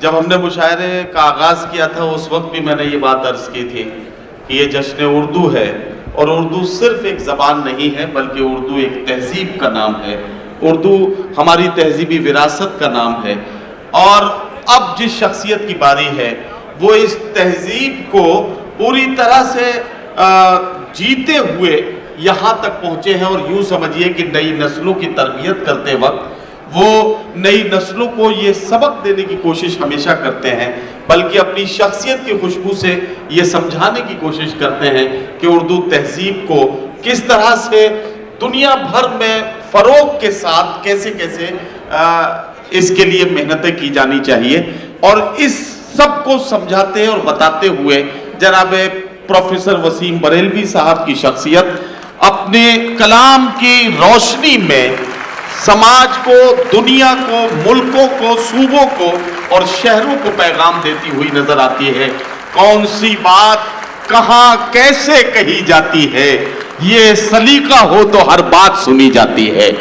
جب ہم نے مشاعرے کا آغاز کیا تھا اس وقت بھی میں نے یہ بات عرض کی تھی کہ یہ جشن اردو ہے، اور اردو صرف ایک زبان نہیں ہے بلکہ اردو ایک تہذیب کا نام ہے، اردو ہماری تہذیبی وراثت کا نام ہے، اور اب جس شخصیت کی باری ہے وہ اس تہذیب کو پوری طرح سے جیتے ہوئے یہاں تک پہنچے ہیں، اور یوں سمجھیے کہ نئی نسلوں کی تربیت کرتے وقت وہ نئی نسلوں کو یہ سبق دینے کی کوشش ہمیشہ کرتے ہیں، بلکہ اپنی شخصیت کی خوشبو سے یہ سمجھانے کی کوشش کرتے ہیں کہ اردو تہذیب کو کس طرح سے دنیا بھر میں فروغ کے ساتھ کیسے کیسے اس کے لیے محنتیں کی جانی چاہیے۔ اور اس سب کو سمجھاتے اور بتاتے ہوئے جناب پروفیسر وسیم بریلوی صاحب کی شخصیت اپنے کلام کی روشنی میں سماج کو، دنیا کو، ملکوں کو، صوبوں کو اور شہروں کو پیغام دیتی ہوئی نظر آتی ہے۔ کون سی بات کہاں کیسے کہی جاتی ہے، یہ سلیقہ ہو تو ہر بات سنی جاتی ہے۔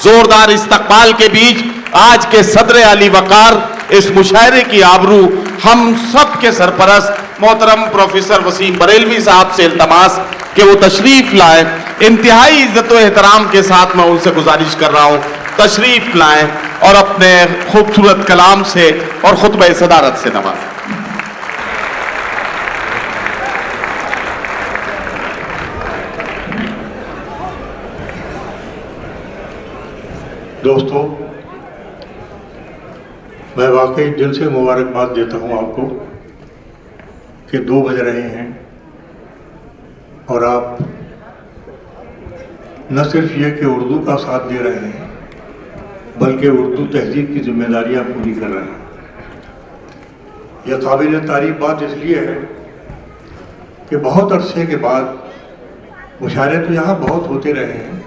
زوردار استقبال کے بیچ آج کے صدر علی وقار اس مشاعرے کی آبرو ہم سب کے سرپرست محترم پروفیسر وسیم بریلوی صاحب سے التماس کہ وہ تشریف لائیں۔ انتہائی عزت و احترام کے ساتھ میں ان سے گزارش کر رہا ہوں تشریف لائیں اور اپنے خوبصورت کلام سے اور خطبہ صدارت سے نوازیں۔ دوستو، میں واقعی دل سے مبارکباد دیتا ہوں آپ کو کہ 2 بج رہے ہیں اور آپ نہ صرف یہ کہ اردو کا ساتھ دے رہے ہیں بلکہ اردو تہذیب کی ذمہ داریاں پوری کر رہے ہیں۔ یہ قابل تعریف بات اس لیے ہے کہ بہت عرصے کے بعد مشاعرے تو یہاں بہت ہوتے رہے ہیں،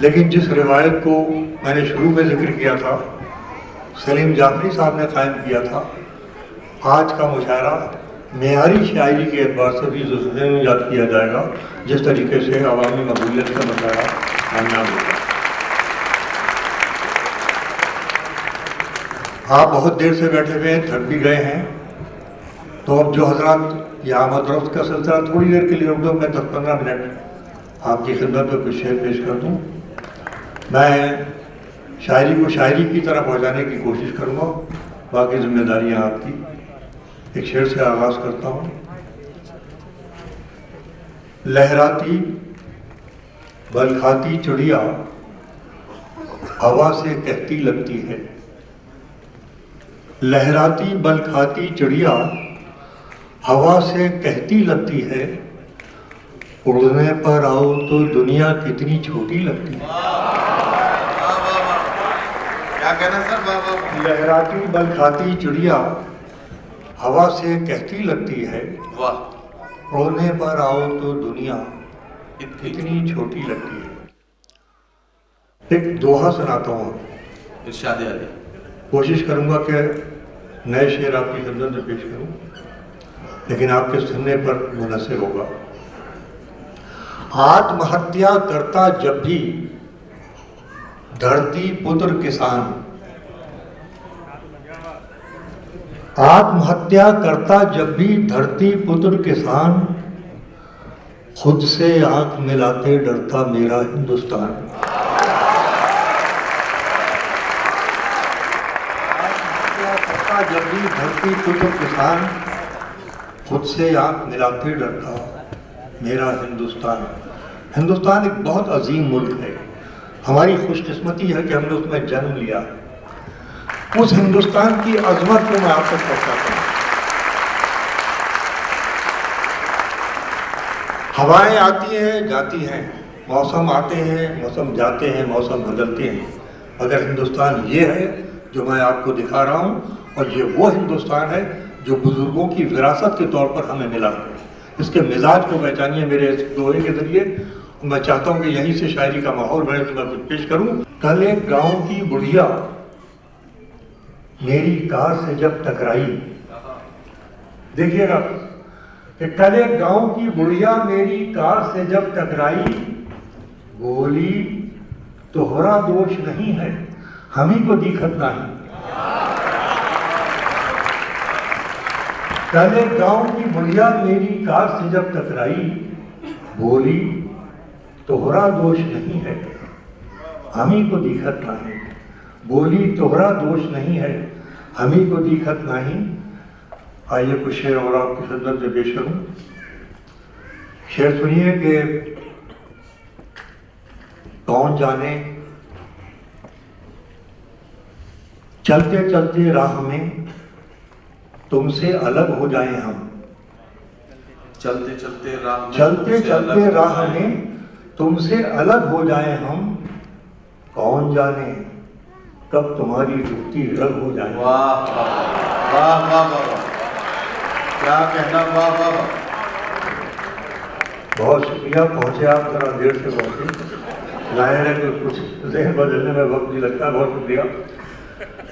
لیکن جس روایت کو میں نے شروع میں ذکر کیا تھا، سلیم جعفری صاحب نے قائم کیا تھا، آج کا مشاعرہ معیاری شاعری کے اعتبار سے بھی ذہن میں یاد کیا جائے گا، جس طریقے سے عوامی مقبولیت کا مشاعرہ کامیاب ہوگا۔ آپ بہت دیر سے بیٹھے ہوئے ہیں، تھک بھی گئے ہیں، تو اب جو حضرات یہ آمد رفت کا سلسلہ تھوڑی دیر کے لیے رک دو، میں 10-15 منٹ آپ کی خدمت میں کچھ شعر پیش کر دوں۔ میں شاعری کو شاعری کی طرح پہنچانے کی کوشش کروں گا، باقی ذمہ داریاں آپ کی۔ ایک شعر سے آغاز کرتا ہوں۔ لہراتی بل کھاتی چڑیا ہوا سے کہتی لگتی ہے، لہراتی بل کھاتی چڑیا ہوا سے کہتی لگتی ہے، اڑنے پر آؤ تو دنیا کتنی چھوٹی لگتی ہے۔ کیا کہنا سر؟ لہراتی بل کھاتی چڑیا ہوا سے کہتی لگتی ہے، اڑنے پر آؤ تو دنیا کتنی چھوٹی لگتی ہے۔ ایک دوہا سناتا ہوں، ارشاد علی۔ کوشش کروں گا کہ نئے شعر آپ کی خدمت میں پیش کروں، لیکن آپ کے سننے پر منحصر ہوگا۔ آتم ہتیا کرتا جب بھی دھرتی پتر کسان، آتم ہتیا کرتا جب بھی دھرتی پتر کسان، خود سے آنکھ ملاتے ڈرتا میرا ہندوستان۔ جب بھی دھرتی پتر کسان، خود سے آنکھ ملاتے ڈرتا میرا ہندوستان۔ ہندوستان ایک بہت عظیم ملک ہے، ہماری خوش قسمتی ہے کہ ہم نے اس میں جنم لیا۔ اس ہندوستان کی عظمت کو میں آپ تک پہنچاتا ہوں۔ ہوائیں آتی ہیں جاتی ہیں، موسم آتے ہیں موسم جاتے ہیں، موسم بدلتے ہیں، مگر ہندوستان یہ ہے جو میں آپ کو دکھا رہا ہوں، اور یہ وہ ہندوستان ہے جو بزرگوں کی وراثت کے طور پر ہمیں ملا ہے۔ اس کے مزاج کو پہچانیے میرے اس دوہے کے ذریعے۔ میں چاہتا ہوں کہ یہیں سے شاعری کا ماحول بنے تو میں کچھ پیش کروں۔ کل ایک گاؤں کی بڑھیا میری کار سے جب ٹکرائی، دیکھیے گا کہ کل ایک گاؤں کی بڑھیا میری کار سے جب ٹکرائی، بولی تمہارا دوش نہیں ہے، ہم ہی کو دکھت نہیں۔ پہلے گاؤں کی بڑھیا میری کار سے جب ٹکرائی، بولی توہرا دوش نہیں ہے ہمیں کو دیکھت نہیں، بولی توہرا دوش نہیں ہے ہمیں کو دیکھت نہیں۔ آئیے کچھ شعر اور آپ کی خدمت میں پیش کروں۔ شعر سنیے کہ کون جانے چلتے چلتے راہ میں تم سے الگ ہو جائیں ہم، چلتے چلتے راہ میں چلتے چلتے راہ میں تم سے الگ ہو جائیں ہم، کون جانے کب تمہاری رکتی رگ ہو جائیں۔ واہ واہ واہ واہ واہ، کیا کہنا، واہ واہ واہ۔ بہت شکریہ، پہنچے آپ ذرا دیر سے پہنچے، ظاہر ہے کہ کچھ ذہن بدلنے میں وقت نہیں لگتا۔ بہت شکریہ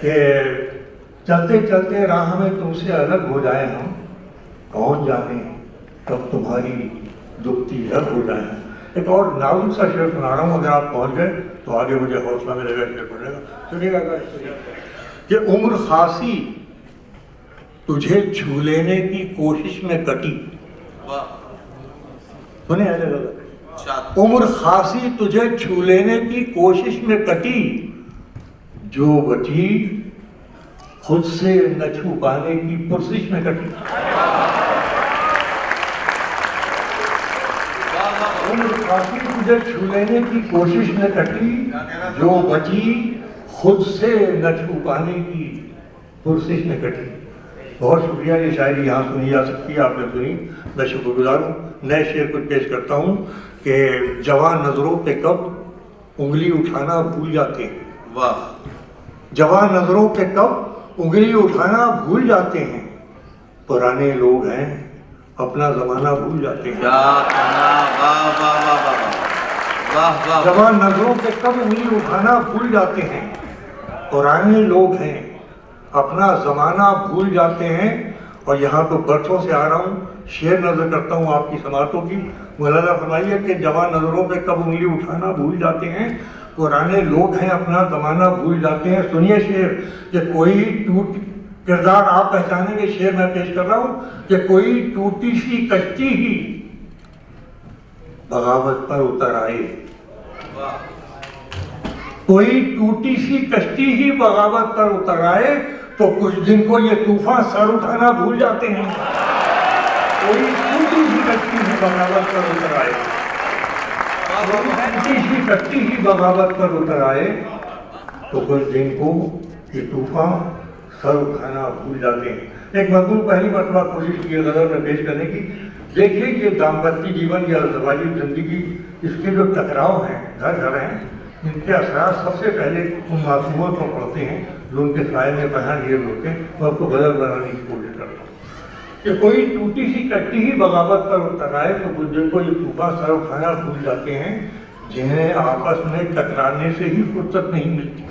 کہ چلتے چلتے راہ میں تم سے الگ ہو جائیں ہم، کون جانے کب تمہاری دکھتی رگ ہو جائیں۔ ایک اور نازک سا شعر سنا رہا ہوں، اگر آپ پہنچ گئے تو آگے مجھے حوصلہ ملے گا شعر پڑھنے کا۔ سنیے گا کہ عمر خاصی تجھے چھو لینے کی کوشش میں کٹی، سنیں عمر خاصی تجھے چھو لینے کی کوشش میں کٹی، جو بچی خود سے نہ چھو پانے کی پرسش میں کٹی۔ عمر خاصی تجھے چھو لینے کی کوشش میں کٹی، جو بچی خود سے نہ چھو پانے کی پرسش میں کٹی۔ بہت شکریہ، یہ شاعری یہاں سنی جا سکتی ہے، آپ نے سنی، میں شکر گزار ہوں۔ نئے شعر کو پیش کرتا ہوں کہ جوان نظروں پہ کب انگلی اٹھانا بھول جاتے ہیں، واہ، جوان نظروں پہ کب انگلی اٹھانا بھول جاتے ہیں، پرانے لوگ ہیں اپنا زمانہ بھول جاتے ہیں۔ کیا کہنا، واہ واہ واہ واہ واہ واہ۔ جوان نظروں پہ کب انگلی اٹھانا بھول جاتے ہیں، پرانے لوگ ہیں اپنا زمانہ بھول جاتے ہیں۔ اور یہاں تو برسوں سے آ رہا ہوں، شعر نظر کرتا ہوں آپ کی سماعتوں کی، ملاحظہ فرمائیے کہ جوان نظروں پہ کب انگلی اٹھانا بھول جاتے ہیں، پرانے لوگ ہیں اپنا زمانہ بھول جاتے ہیں۔ سنیے شعر کہ کوئی کردار آپ پہچانیں گے، شعر میں پیش کر رہا ہوں کہ کوئی ٹوٹی سی کشتی ہی بغاوت پر اتر آئے، کوئی ٹوٹی سی کشتی ہی بغاوت پر اتر آئے، تو کچھ دن کو یہ طوفان سر اٹھانا بھول جاتے ہیں۔ کوئی ٹوٹی سی کشتی ہی بغاوت پر اتر آئے، ٹوٹی سی کشتی ہی بغاوت پر اتر آئے، تو کچھ دن کو یہ طوفان سر اٹھانا بھول جاتے ہیں۔ ایک مضمون پہلی مرتبہ کوشش کی غزل میں پیش کرنے کی۔ دیکھیے یہ دامپتی جیون یا ازدواجی زندگی، اس کے جو ٹکراؤ ہیں، گھر گھر ہیں، ان کے اثرات سب سے پہلے ان معصوموں کو پڑتے ہیں جو ان کے سائے میں پناہ لیے ہوتے ہیں۔ میں آپ کو غزل بنانے کی کوشش کرتا ہوں کہ کوئی ٹوٹی سی کشتی ہی بغاوت پر اتر آئے، تو کچھ دن کو یہ طوفان سر اٹھانا بھول جاتے ہیں، جنہیں آپس میں ٹکرانے سے ہی فرصت نہیں ملتی،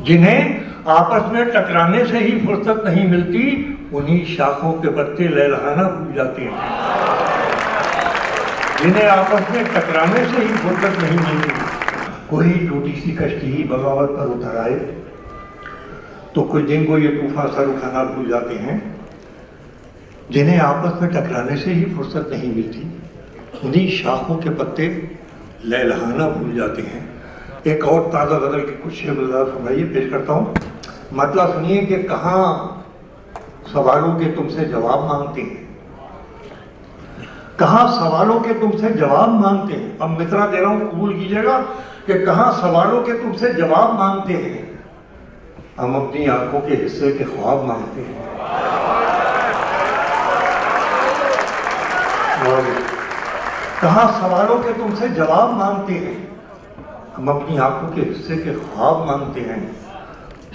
جنہیں آپس میں ٹکرانے سے ہی فرصت نہیں ملتی، انہی شاخوں کے پتے لہلہانا بھول جاتے ہیں، جنہیں آپس میں ٹکرانے سے ہی فرصت نہیں ملتی۔ کوئی ٹوٹی سی کشتی ہی بغاوت پر اتر آئے، تو کچھ دن کو یہ طوفان سر اٹھانا بھول جاتے ہیں، جنہیں آپس میں ٹکرانے سے ہی فرصت نہیں ملتی، انہی شاخوں کے پتے لہلہانا بھول جاتے ہیں۔ ایک اور تازہ غزل کی کچھ شعر فرمائیے، پیش کرتا ہوں۔ مطلب سنیے کہ کہاں سوالوں کے تم سے جواب مانگتے ہیں، کہاں سوالوں کے تم سے جواب مانگتے ہیں۔ اب مصرع دے رہا ہوں، قبول کیجیے گا کہ کہاں سوالوں کے تم سے جواب مانگتے ہیں، ہم اپنی آنکھوں کے حصے کے خواب مانگتے ہیں۔ کہاں سوالوں کے تم سے جواب مانگتے ہیں، ہم اپنی آنکھوں کے حصے کے خواب مانگتے ہیں۔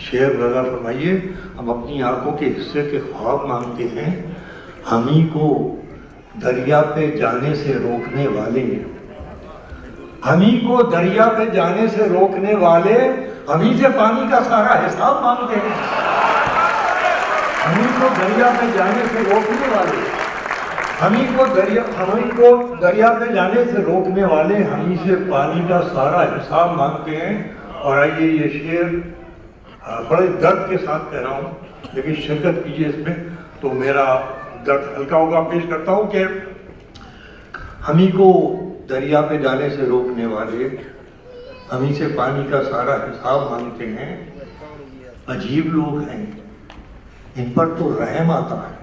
شعر لگا فرمائیے، ہم اپنی آنکھوں کے حصے کے خواب مانگتے ہیں، ہمیں کو دریا پہ جانے سے روکنے والے، ہمیں کو دریا پہ جانے سے روکنے والے، ہمیں سے پانی کا سارا حساب مانگتے ہیں۔ ہمیں کو دریا پہ جانے سے روکنے والے، ہمیں کو دریا پہ جانے سے روکنے والے، ہمیں سے پانی کا سارا حساب مانگتے ہیں۔ اور آئیے یہ شعر بڑے درد کے ساتھ کہہ رہا ہوں، لیکن شرکت کیجیے اس میں۔ تو میرا درد ہلکا ہوگا. پیش کرتا ہوں کہ ہمیں کو دریا پہ جانے سے روکنے والے ہمیں سے پانی کا سارا حساب مانگتے ہیں. عجیب لوگ ہیں, ان پر تو رحم آتا ہے.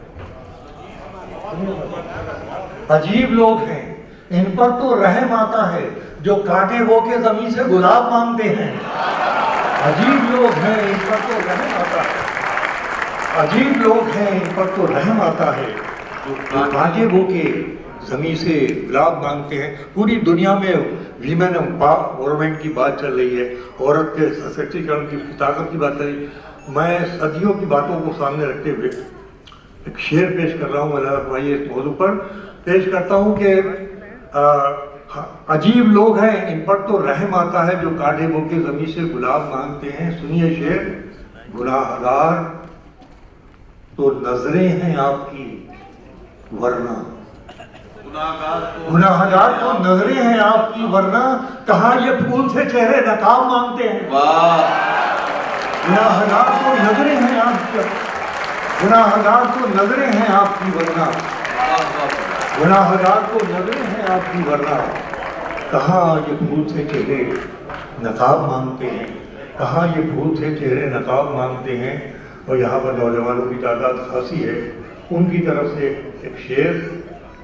عجیب لوگ ہیں, ان پر تو رحم آتا ہے, جو کاٹے وہ کے زمین سے گلاب مانگتے ہیں. عجیب لوگ ہیں, ان پر تو رحم آتا ہے. عجیب لوگ ہیں, ان پر تو رحم آتا ہے, جو کاٹے وہ کے زمین سے گلاب مانگتے ہیں. پوری دنیا میں ویمن امپاورمنٹ کی بات چل رہی ہے, عورت کے سشکتیکرن کی طاقت کی بات چل رہی ہے. میں صدیوں کی باتوں کو سامنے رکھتے ہوئے ایک شعر پیش کر رہا ہوں. اللہ بھائی اس موضوع پر پیش کرتا ہوں کہ عجیب لوگ ہیں, ان پر تو رحم آتا ہے, جو کاٹے بو کے زمین سے گلاب مانگتے ہیں. سنیے شعر. گناہگار تو نظریں ہیں آپ کی ورنہ, گناہگار تو نظریں ہیں آپ کی ورنہ, کہاں یہ پھول سے چہرے نقاب مانگتے ہیں. گناہگار تو نظریں ہیں آپ کی, گناہگار تو نظریں ہیں آپ کی ورنہ, گناہگار تو نظریں ہیں آپ کی ورنہ, کہاں یہ پھول سے چہرے نقاب مانگتے ہیں. کہاں یہ پھول سے چہرے نقاب مانگتے ہیں. اور یہاں پر نوجوانوں کی تعداد خاصی ہے, ان کی طرف سے ایک شعر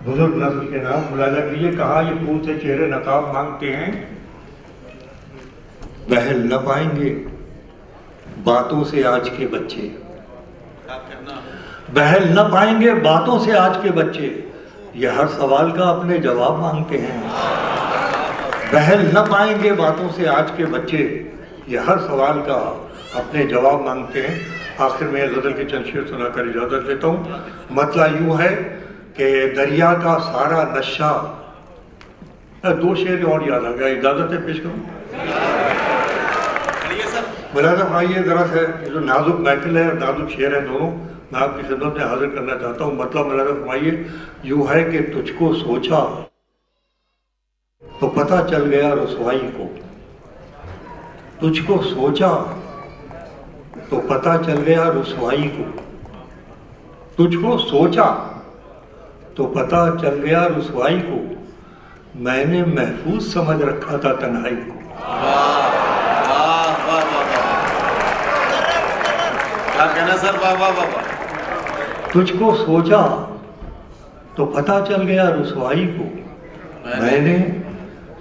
بزرگ نسل کے نام ملاحظہ کیجیے. کہاں یہ پھول سے چہرے نقاب مانگتے ہیں. بہل نہ پائیں گے باتوں سے آج کے بچے, بہل نہ پائیں گے باتوں سے آج کے بچے, یہ ہر سوال کا اپنے جواب مانگتے ہیں. بہل نہ پائیں گے باتوں سے آج کے بچے, یہ ہر سوال کا اپنے جواب مانگتے ہیں. آخر میں غزل کے چند شعر سنا کر اجازت لیتا ہوں. مطلع یوں ہے کہ دریا کا سارا نشہ, دو شعر اور یاد آ گیا, اجازت ہے پیش کروں. ملاحظہ فرمائیے ذرا سے, یہ جو نازک محفل ہے اور نازک شعر ہیں دونوں, میں آپ کی خدمت میں حاضر کرنا چاہتا ہوں. مطلب ملاحظہ فرمائیے یوں ہے کہ تجھ کو سوچا تو پتہ چل گیا رسوائی کو, تجھ کو سوچا تو پتہ چل گیا رسوائی کو, تجھ کو سوچا تو پتہ چل گیا رسوائی کو, میں نے محفوظ سمجھ رکھا تھا تنہائی کو. کیا کہنا سر, بابا بابا. تجھ کو سوچا تو پتہ چل گیا رسوائی کو, میں نے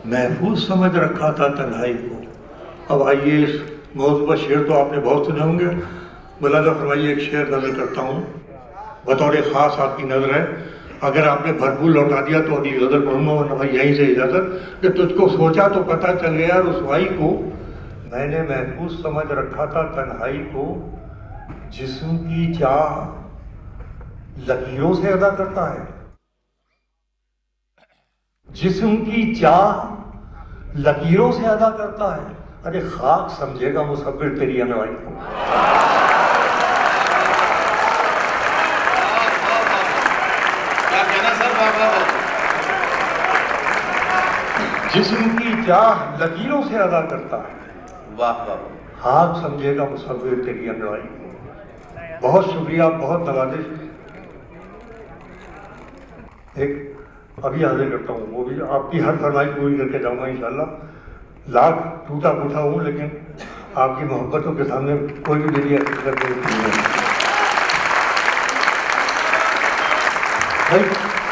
محفوظ سمجھ رکھا تھا تنہائی کو. اب آئیے اس موضوع پر شعر تو آپ نے بہت سنے ہوں گے. ملاحظہ فرمائیے ایک شعر نظر کرتا ہوں, بطور خاص آپ کی نظر ہے. اگر آپ نے بھرپور لوٹا دیا تو اگلی غزل پڑھوں گا, ورنہ یہیں سے اجازت. کہ تجھ کو سوچا تو پتہ چل گیا رسوائی کو, میں نے محفوظ سمجھ رکھا تھا تنہائی کو. جسم کی چاہ لکیروں سے ادا کرتا ہے, جسم کی چاہ لکیروں سے ادا کرتا ہے. ارے خاک سمجھے گا مصور تیری انوائی کو. کیا کہنا سر, بابا بابا. جسم کی چاہ لکیروں سے ادا کرتا ہے, واہ بابا. خاک سمجھے گا مصور تیری انوائی کو. بہت شکریہ, بہت نوازش. ایک ابھی حاضر کرتا ہوں, وہ بھی آپ کی ہر فرمائش پوری کر کے جاؤں گا انشاءاللہ. لاکھ ٹوٹا پھوٹا ہوں, لیکن آپ کی محبتوں کے سامنے کوئی بھی میری حقیقت نہیں ہے. بھائی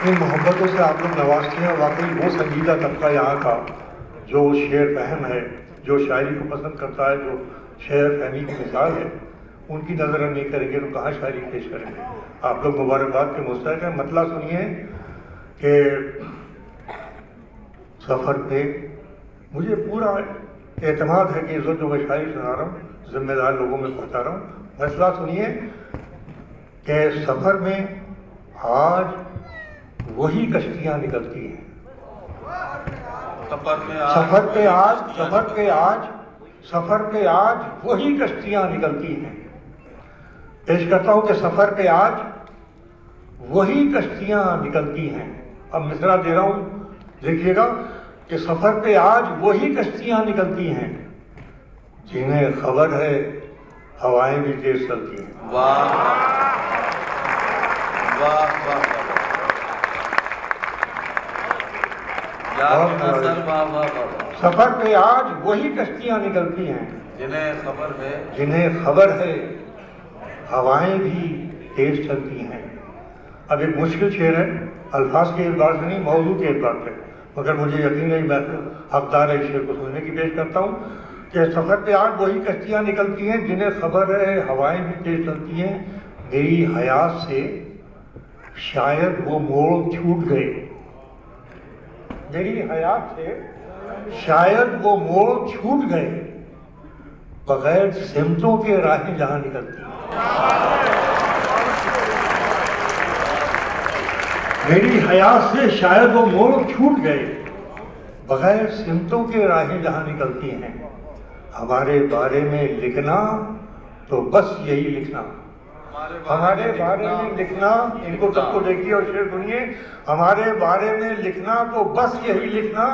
ان محبتوں سے آپ لوگ نوازتے ہیں. واقعی وہ سنجیدہ طبقہ یہاں کا جو شعر فہم ہے, جو شاعری کو پسند کرتا ہے, جو شعر فہمی کی مثال ہے, ان کی نظر ہم نہیں کریں گے تو کہاں شاعری پیش کریں گے. آپ لوگ مبارکباد کے مستحق ہیں. مطلع سنیے کہ سفر پہ مجھے پورا اعتماد ہے کہ جو میں شاعری سنا رہا ہوں ذمہ دار لوگوں میں پہنچا رہا ہوں. مسئلہ سنیے کہ سفر میں آج وہی کشتیاں نکلتی ہیں. سفر پہ آج وہی کشتیاں نکلتی ہیں. پیش کرتا ہوں کہ سفر پہ آج وہی کشتیاں نکلتی ہیں. اب مصرع دے رہا ہوں, دیکھیے گا کہ سفر پہ آج وہی کشتیاں نکلتی ہیں جنہیں خبر ہے ہوائیں بھی تیز چلتی ہیں. واہ واہ سر، واہ واہ واہ۔ سفر پہ آج وہی کشتیاں نکلتی ہیں جنہیں خبر ہے ہوائیں بھی تیز چلتی ہیں۔ اب ایک مشکل شعر ہے، الفاظ کے اعتبار سے نہیں، موضوع کے اعتبار سے، مگر مجھے یقین ہے میں حقدار ہے اس شعر کو سننے کی پیش کرتا ہوں کہ سفر پہ آج وہی کشتیاں نکلتی ہیں جنہیں خبر ہے ہوائیں بھی تیز چلتی ہیں، میری حیات سے شاید وہ موڑ چھوٹ گئے، میری حیات سے شاید وہ موڑ چھوٹ گئے، بغیر سمتوں کے راہیں جہاں نکلتی ہیں۔ میری حیات سے شاید وہ موڑ چھوٹ گئے، بغیر سمتوں کے راہیں جہاں نکلتی ہیں، ہمارے بارے میں لکھنا تو بس یہی لکھنا، ہمارے بارے میں لکھنا، ان کو سب کو دیکھیے اور شعر سنیے، ہمارے بارے میں لکھنا تو بس یہی لکھنا،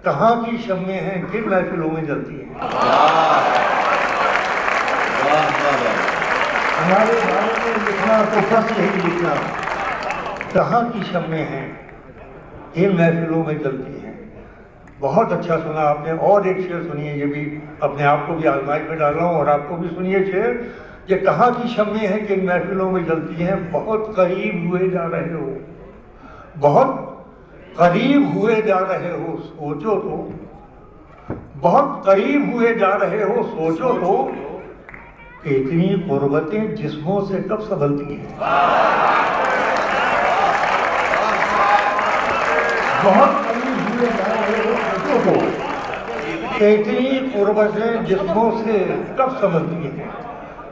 کہاں کی شمعیں ہیں کن محفلوں میں جلتی ہیں۔ ہمارے بارے میں لکھنا تو بس یہی لکھنا، کہاں کی شمعیں ہیں ان محفلوں میں جلتی ہیں۔ بہت اچھا سنا آپ نے، اور ایک شعر سنیے، یہ بھی اپنے آپ کو بھی آزمائش میں ڈال رہا ہوں اور آپ کو بھی سنیے شعر، کہ کہاں کی شمعیں ہیں کہ ان محفلوں میں جلتی ہیں، بہت قریب ہوئے جا رہے ہو، بہت قریب ہوئے جا رہے ہو، سوچو تو، بہت قریب ہوئے جا رہے ہو، سوچو تو، کہ اتنی قربتیں جسموں سے کب سنبھلتی ہیں۔ بہت قریب ہوئے جا رہے ہو، سوچو تو، کہ اتنی قربتیں جسموں سے کب سنبھلتی ہیں،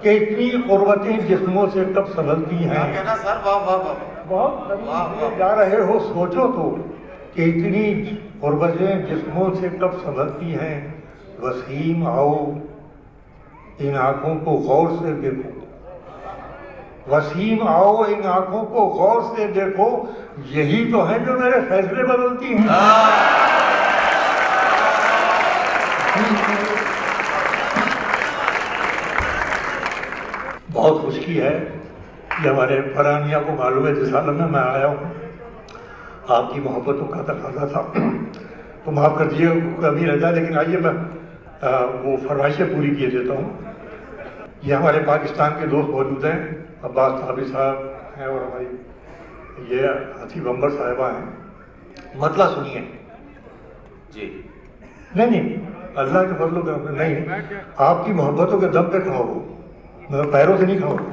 کہ اتنی قربتیں جسموں سے کب سنبھلتی ہیں۔ بہت قریب ہوئے جا رہے ہو، سوچو تو، کہ اتنی قربتیں جسموں سے کب سنبھلتی ہیں، وسیم آؤ ان آنکھوں کو غور سے دیکھو، وسیم آؤ ان آنکھوں کو غور سے دیکھو، یہی تو ہیں جو میرے فیصلے بدلتی ہیں۔ بہت خشکی ہے کہ ہمارے فرحانیہ کو معلوم ہے جس حالت میں آیا ہوں، آپ کی محبتوں کا تقاضا تھا تو معاف کر دیجیے کبھی رہ جائے، لیکن آئیے میں وہ فرمائشیں پوری کیے دیتا ہوں۔ یہ ہمارے پاکستان کے دوست موجود ہیں، عباس صابری صاحب ہیں اور ہماری یہ حسیب امبر صاحبہ ہیں۔ مطلع سنیے جی، نہیں اللہ کے فضل و کرم سے نہیں، آپ کی محبتوں کے دم پہ کھڑا ہو، میں پیروں سے نہیں کھڑا ہوں۔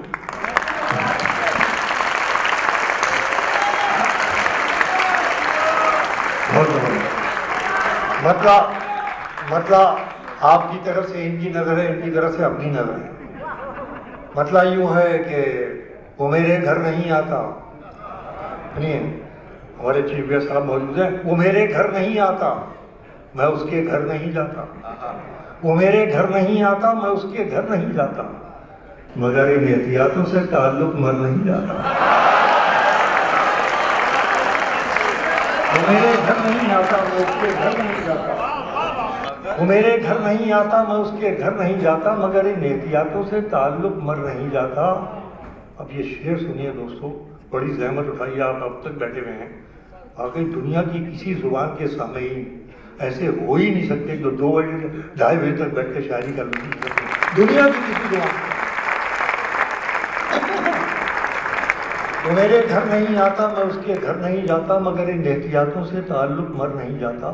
مطلب آپ کی طرف سے ان کی نظر ہے، ان کی طرف سے اپنی نظر ہے۔ مطلب یوں ہے کہ وہ میرے گھر نہیں آتا، سنیے ہمارے چیف گیسٹ صاحب موجود ہیں، وہ میرے گھر نہیں آتا میں اس کے گھر نہیں جاتا، وہ میرے گھر نہیں آتا میں اس کے گھر نہیں جاتا، مگر ان احتیاطوں سے تعلق مر نہیں جاتا۔ وہ میرے گھر نہیں آتا میں اس کے گھر نہیں جاتا، وہ میرے گھر نہیں آتا میں اس کے گھر نہیں جاتا، مگر ان احتیاطوں سے تعلق مر نہیں جاتا۔ اب یہ شعر سنیے دوستو، بڑی زحمت اٹھائیے، آپ اب تک بیٹھے ہوئے ہیں، واقعی دنیا کی کسی زبان کے سامعین ایسے ہو ہی نہیں سکتے جو 2 بجے 2:30 بجے تک بیٹھ کے شاعری کر نہیں سکتے دنیا کی کسی زبان۔ وہ میرے گھر نہیں آتا میں اس کے گھر نہیں جاتا، مگر ان احتیاطوں سے تعلق مر نہیں جاتا،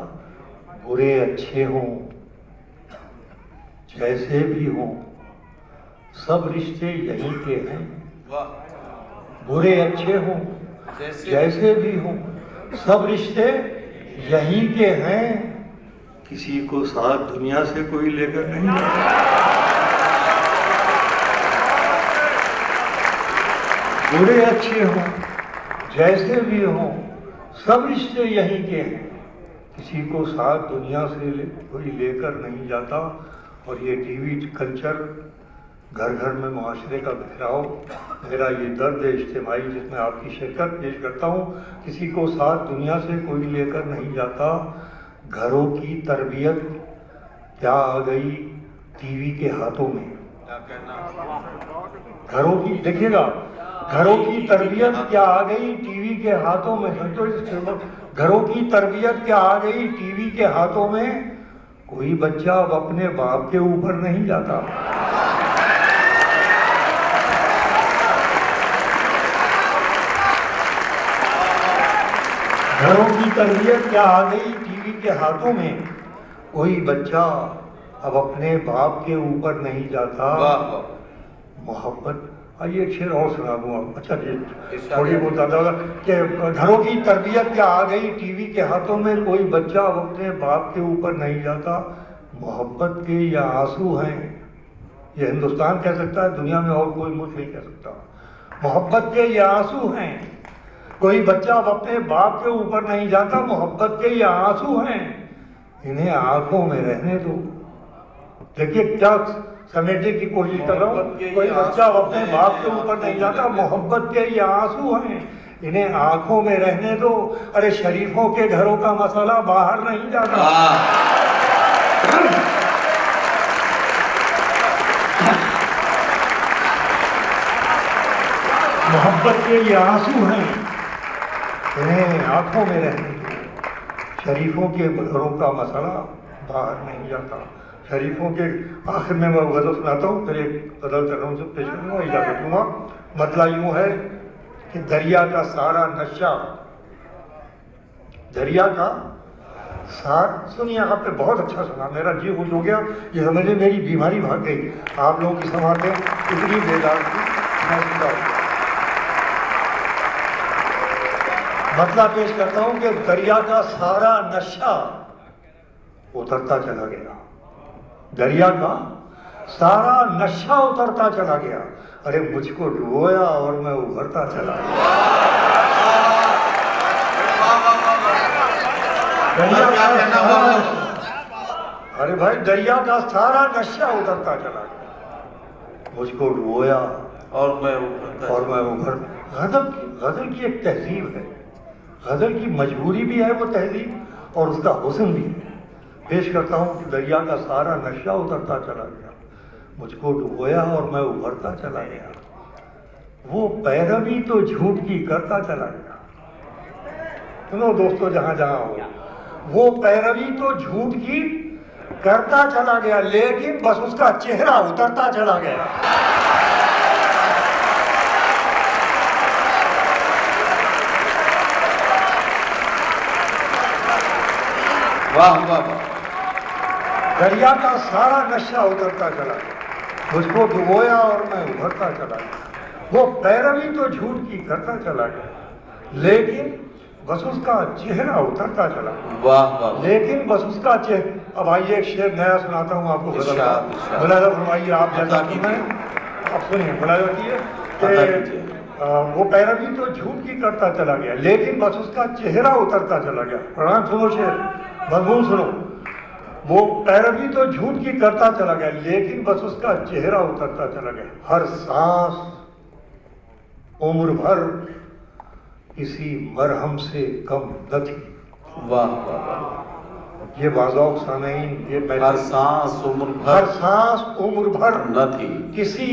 برے اچھے ہوں جیسے بھی ہوں سب رشتے یہیں کے ہیں، برے اچھے ہوں جیسے بھی ہوں سب رشتے یہیں کے ہیں، کسی کو ساتھ دنیا سے کوئی لے کر نہیں جاتا۔ برے اچھے ہوں جیسے بھی ہوں سب رشتے یہیں کے ہیں، کسی کو ساتھ دنیا سے کوئی لے کر نہیں جاتا۔ اور یہ ٹی وی کلچر، گھر گھر میں معاشرے کا بکھراؤ، میرا یہ درد اجتماعی جس میں آپ کی شرکت پیش کرتا ہوں، کسی کو ساتھ دنیا سے کوئی لے کر نہیں جاتا، گھروں کی تربیت کیا آ گئی ٹی وی کے ہاتھوں میں، گھروں کی دیکھیے گا گھروں کی تربیت کیا آ گئی ٹی وی کے ہاتھوں میں. گھروں کی تربیت کیا آ گئی ٹی وی کے ہاتھوں میں. کوئی بچہ اب اپنے باپ کے اوپر نہیں جاتا. گھروں کی تربیت کیا آ گئی ٹی وی کے ہاتھوں میں. کوئی بچہ اب اپنے باپ کے اوپر نہیں جاتا. محبت. آئیے ایک شعر اور سنا دوں آپ. اچھا جی تھوڑی بہت زیادہ کہ گھروں کی تربیت کیا آ گئی ٹی وی کے ہاتھوں میں. کوئی بچہ اب اپنے باپ کے اوپر نہیں جاتا. محبت کے یہ آنسو ہیں. یہ ہندوستان کہہ سکتا ہے, دنیا میں اور کوئی ملک نہیں کہہ سکتا. محبت کے یہ آنسو ہیں. کوئی بچہ اب اپنے باپ کے اوپر نہیں جاتا. محبت کے یہ آنسو ہیں. انہیں آنکھوں میں رہنے دو. دیکھیے کیا سمیٹنے کی کوشش کر رہا ہوں. کوئی بچہ اب اپنے باپ کے اوپر نہیں جاتا. محبت کے یہ آنسو ہیں. انہیں آنکھوں میں رہنے دو. ارے شریفوں کے گھروں کا مسئلہ باہر نہیں جاتا. محبت کے یہ آنسو ہیں. انہیں آنکھوں میں رہنے دو. شریفوں کے گھروں کا مسئلہ باہر نہیں جاتا. شریفوں کے آخر میں غزل سناتا ہوں, پھر ایک غزل ترنم سے پیش کروں گا, اجازت دوں گا. مطلع یوں ہے کہ دریا کا سارا نشہ, دریا کا سنیے آپ نے بہت اچھا سنا, میرا جی خوش ہو گیا. یہ سمجھے میری بیماری بھاگ گئی. آپ لوگوں کی سماعتیں اتنی بیدار تھی. میں سنتا ہوں. مطلب پیش کرتا ہوں کہ دریا کا سارا نشہ اترتا چلا گیا. دریا کا سارا نشہ اترتا چلا گیا. ارے مجھ کو ڈبویا اور میں ابھرتا چلا گیا. ارے بھائی دریا کا سارا نشہ اترتا چلا گیا. مجھ کو ڈبویا اور میں ابھر. غزل کی ایک تہذیب ہے. غزل کی مجبوری بھی ہے وہ تہذیب, اور اس کا حسن بھی ہے. پیش کرتا ہوں کہ دریا کا سارا نشہ اترتا چلا گیا. مجھ کو ڈبویا اور میں ابھرتا چلا گیا. وہ پیروی تو جھوٹ کی کرتا چلا گیا. سنو دوستو جہاں جہاں ہو, وہ پیروی تو جھوٹ کی کرتا چلا گیا, لیکن بس اس کا چہرہ اترتا چلا گیا. واہ واہ. دریا کا سارا نشہ اترتا چلا گیا. مجھ کو ڈبویا اور میں ابھرتا چلا گیا. وہ پیروی تو جھوٹ کی کرتا چلا گیا, لیکن بس اس کا چہرہ اترتا چلا گیا. واہ واہ. لیکن بس اس کا چہرہ. اب آئیے ایک شعر نیا سناتا ہوں آپ کو. ملاحظہ فرمائیے آپ جیسا سنیں. اب سنیے ملاحظہ کیے کہ وہ پیروی تو جھوٹ کی کرتا چلا گیا, لیکن بس اس کا چہرہ اترتا چلا گیا. قرآن سنو شعر, مضمون سنو. وہ پیروی تو جھوٹ کی کرتا چلا گیا, لیکن بس اس کا چہرہ اترتا چلا گیا. ہر سانس عمر بھر کسی مرہم سے کم نہ تھی. واہ واہ. یہ بازوق سامعین, یہ ہر سانس عمر بھر, ہر سانس عمر بھر نہ تھی, کسی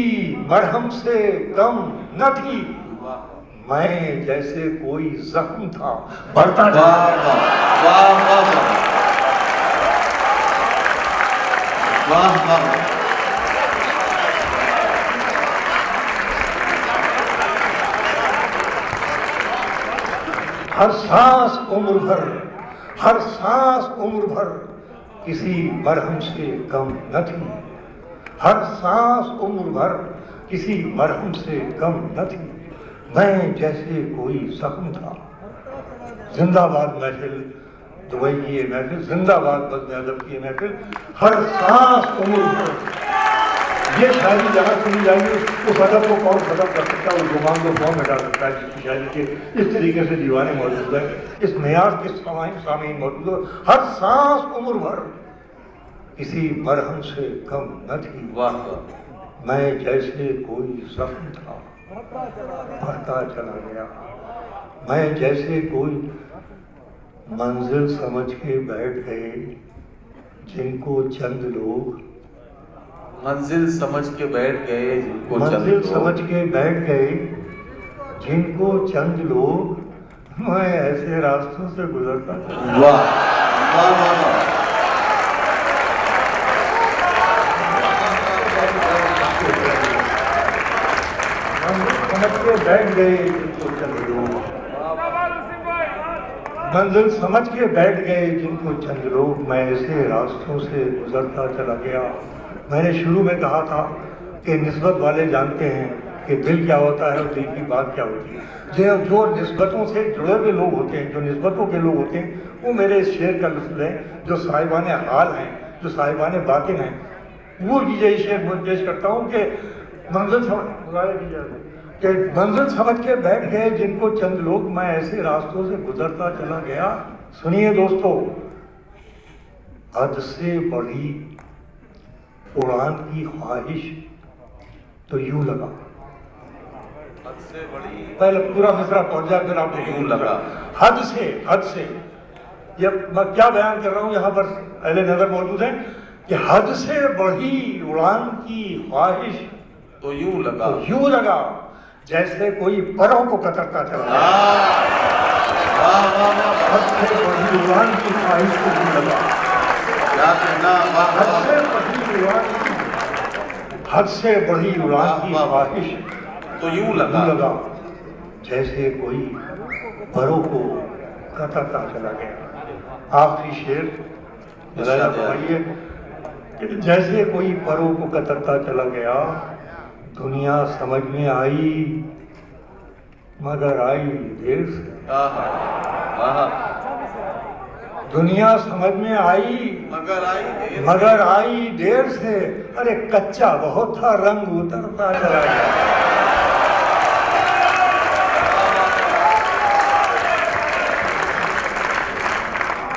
مرہم سے کم نہ تھی. میں جیسے کوئی زخم تھا بڑھتا چلا گیا. واہ واہ. واہ واہ. ہر سانس عمر بھر, ہر سانس عمر بھر کسی مرہم سے کم نہ تھی. ہر سانس عمر بھر کسی مرہم سے کم نہ تھی. میں جیسے کوئی زخم تھا. زندہ باد محفل دبئی کی یہ محفل, زندہ باد بزم ادب کی یہ محفل. ہر سانس عمر بھر. یہ شاعری جہاں سنی جائے گی اس ادب کو کون ختم کر سکتا ہے, اس زبان کو کون مٹا سکتا ہے جس کی شاعری کے اس طریقے سے دیوانے موجود ہیں, اس معیار کے سامعین موجود ہو. ہر سانس عمر بھر کسی مرہم سے کم نہ تھی. واہ. میں جیسے کوئی زخم تھا بڑھتا چلا گیا. میں جیسے کوئی منزل سمجھ کے بیٹھ گئے جن کو چند لوگ, منزل سمجھ کے بیٹھ گئے جن کو چند منزل لوگ, سمجھ کے بیٹھ گئے جن کو چند لوگ میں ایسے راستوں سے گزرتا تھا. واہ واہ واہ واہ. سمجھ کے بیٹھ گئے جن کو چند لوگ, منزل سمجھ کے بیٹھ گئے جن کو چند لوگ, میں ایسے راستوں سے گزرتا چلا گیا. میں نے شروع میں کہا تھا کہ نسبت والے جانتے ہیں کہ دل کیا ہوتا ہے اور دل کی بات کیا ہوتی ہے. جو نسبتوں سے جڑے ہوئے لوگ ہوتے ہیں, جو نسبتوں کے لوگ ہوتے ہیں, وہ میرے اس شعر کا لفظ ہے. جو صاحبان حال ہیں, جو صاحبان باطن ہیں, وہ یہ شعر میں پیش کرتا ہوں کہ منزل سمجھ کے بیٹھ گئے جن کو چند لوگ, میں ایسے راستوں سے گزرتا چلا گیا. سنیے دوستو, حد سے بڑی اڑان کی خواہش تو یوں لگا. حد سے بڑی, پہلے پورا مصرع پہنچ جائے پھر آپ یوں لگا. حد سے یہ میں کیا بیان کر رہا ہوں, یہاں پر اہل نظر موجود ہیں, کہ حد سے بڑی اڑان کی خواہش تو یوں لگا جیسے کوئی پروں کو کترتا چلا. حد سے بڑی اڑان کی خواہش تو یوں لگا. حد سے بڑی اڑان کی خواہش تو یوں لگا جیسے کوئی پروں کو کترتا چلا گیا. آخری شعر ملاحظہ فرمائیے کہ جیسے کوئی پروں کو کترتا چلا گیا. دنیا سمجھ میں آئی مگر آئی دیر سے. دنیا سمجھ میں آئی مگر آئی دیر سے. ارے کچا بہت تھا, رنگ اترتا چلا گیا.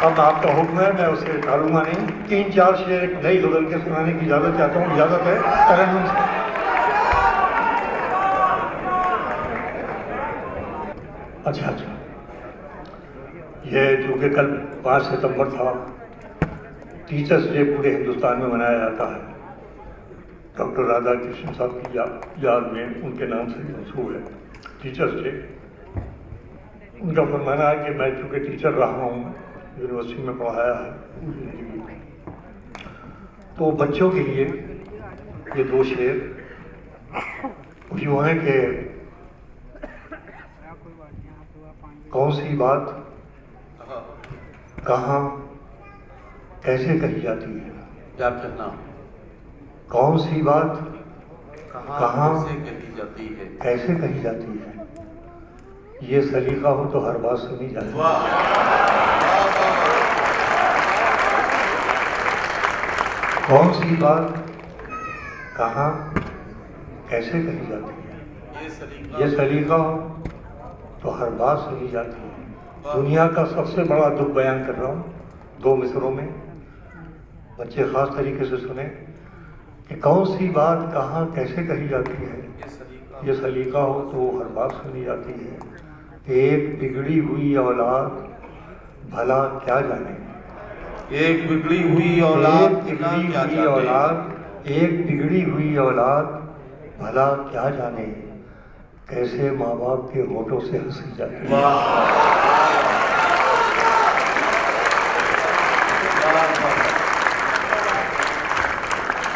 اب آپ کا حکم ہے, میں اسے ٹالوں گا نہیں. 3-4 شعر ایک نئی غزل کے سنانے کی اجازت چاہتا ہوں. اجازت ہے ترنم سے. اچھا یہ چونکہ کل 5 ستمبر تھا, ٹیچرس ڈے پورے ہندوستان میں منایا جاتا ہے. ڈاکٹر رادھا کرشن صاحب کی یاد میں ان کے نام سے منسوب ہے ٹیچرس ڈے. ان کا فرمانا ہے کہ میں چونکہ ٹیچر رہا ہوں, یونیورسٹی میں پڑھایا ہے پوری زندگی, تو بچوں کے لیے یہ 2 شعر یوں ہیں کہ کون سی بات کہاں کیسے کہی جاتی ہے. کیا کہنا, کون سی بات کہاں کہی جاتی ہے, کیسے کہی جاتی ہے. یہ سلیقہ ہو تو ہر بات سنی جاتی ہے. کون سی بات کہاں کیسے کہی جاتی ہے. یہ سلیقہ ہو تو ہر بات سنی جاتی ہے. دنیا کا سب سے بڑا دکھ بیان کر رہا ہوں 2 مصروں میں, بچے خاص طریقے سے سنیں کہ کون سی بات کہاں کیسے کہی جاتی ہے. یہ سلیقہ ہو تو ہر بات سنی جاتی ہے. ایک بگڑی ہوئی اولاد بھلا کیا جانے. ایک بگڑی ہوئی اولاد ایک بگڑی ہوئی اولاد بھلا کیا جانے, کیسے ماں باپ کے ہونٹوں سے ہنسی جاتی ہے.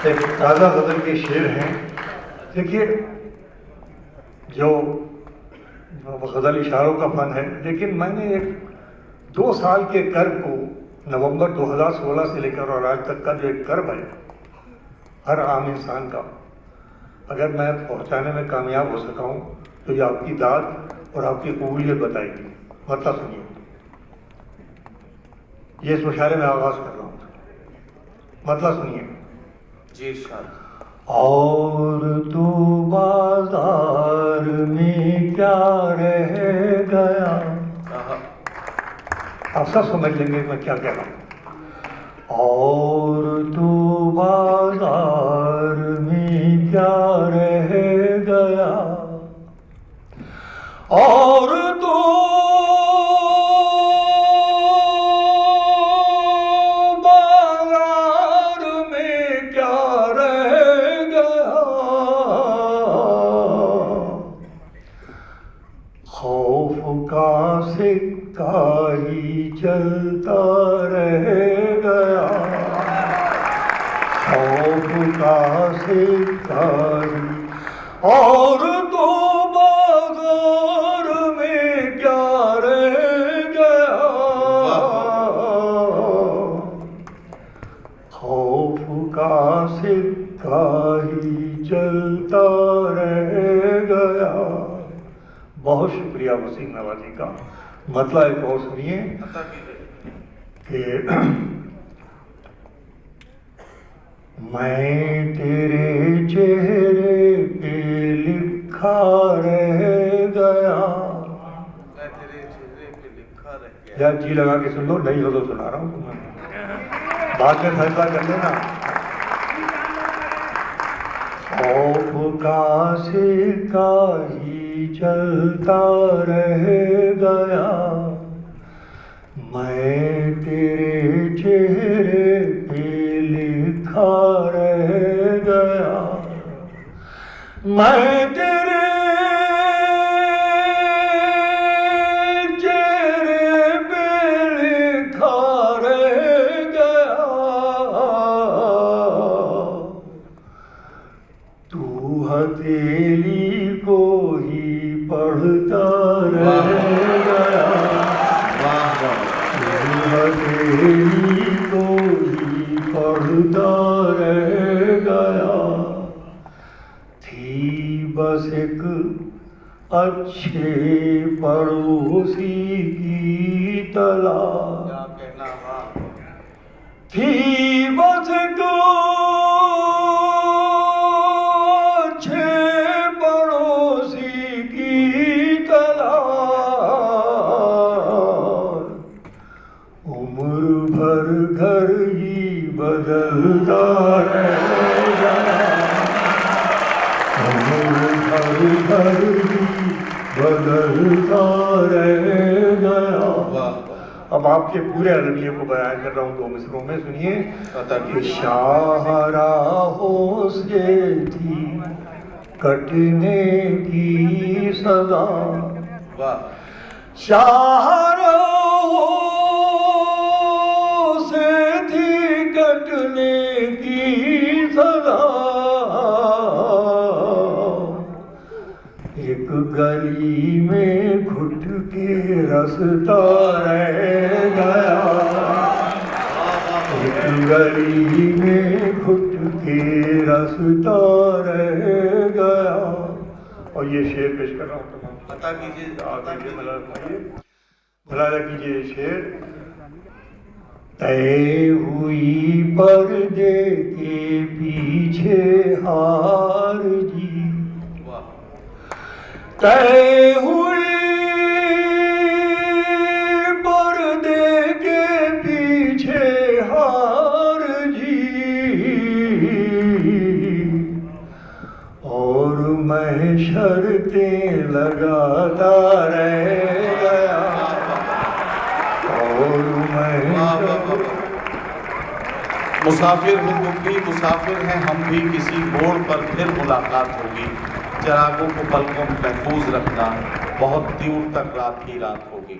ایک تازہ غزل کے شعر ہیں. دیکھیے جو غزل اشاروں کا فن ہے, لیکن میں نے ایک 2 سال کے کرب کو نومبر 2016 سے لے کر اور آج تک کا جو ایک کرب ہے ہر عام انسان کا, اگر میں پہنچانے میں کامیاب ہو سکا ہوں تو یہ آپ کی داد اور آپ کی قبولیت بتائے گی. مطلب سنیے, یہ اس مشاعرے میں آغاز کر رہا ہوں, مطلب سنیے. جی شاید. اور تو بازار میں کیا رہ گیا. آپ سب سمجھ لیں گے میں کیا کہہ رہا ہوں. اور تو بازار میں کیا رہ گیا, اور تو بازار میں کیا رہ گیا, خوف کا سکاری اور تو بازار میں کیا رہ گیا خوف کا سکہ ہی چلتا رہ گیا. بہت شکریہ وسیم نوازی کا. مطلب ایک اور سنیے کہ میں تیرے چہرے پہ لکھا رہ گیا. یار جی لگا کے سن لو, نہیں ہو تو سنا رہا ہوں تمہیں, بعد میں فیصلہ کر لینا. خوف کا سکہ چلتا رہ گیا میں تیرے چہرے پہ لکھا رہ گیا میں تیرے چہرے پہ لکھا رہ گیا تو ہتھیلی کو ہی پڑھتا رہ گیا ہتھیلی کو ہی پڑھتا رہ گیا. تھی بس ایک اچھے پڑوسی کی تلاش تھی بس ایک گھر ہی بدلتا رہ گیا گھر ہی بدلتا رہ گیا. اب آپ کے پورے عربیے کو بیان کر رہا ہوں 2 مصروں میں. سنیے کہ شاہراہوں سے تھی کٹنے کی سزا شاہراہوں کٹنے کی سزا ایک گلی میں گھٹ کے رستا رہ گیا ایک گلی میں گھٹ کے رستا رہ گیا. اور یہ شعر پیش کر رہا ہوں تمام عطا کیجیے ملاحظہ کیجیے. یہ شعر طے ہوئی پردے کے پیچھے ہار جی طے ہوئی پردے کے پیچھے ہار جی اور میں شرطیں لگاتا رہ گیا اور میں مسافر ہوں تم بھی مسافر ہیں ہم بھی کسی موڑ پر پھر ملاقات ہوگی چراغوں کو پلکوں میں محفوظ رکھنا بہت دور تک رات کی رات ہوگی.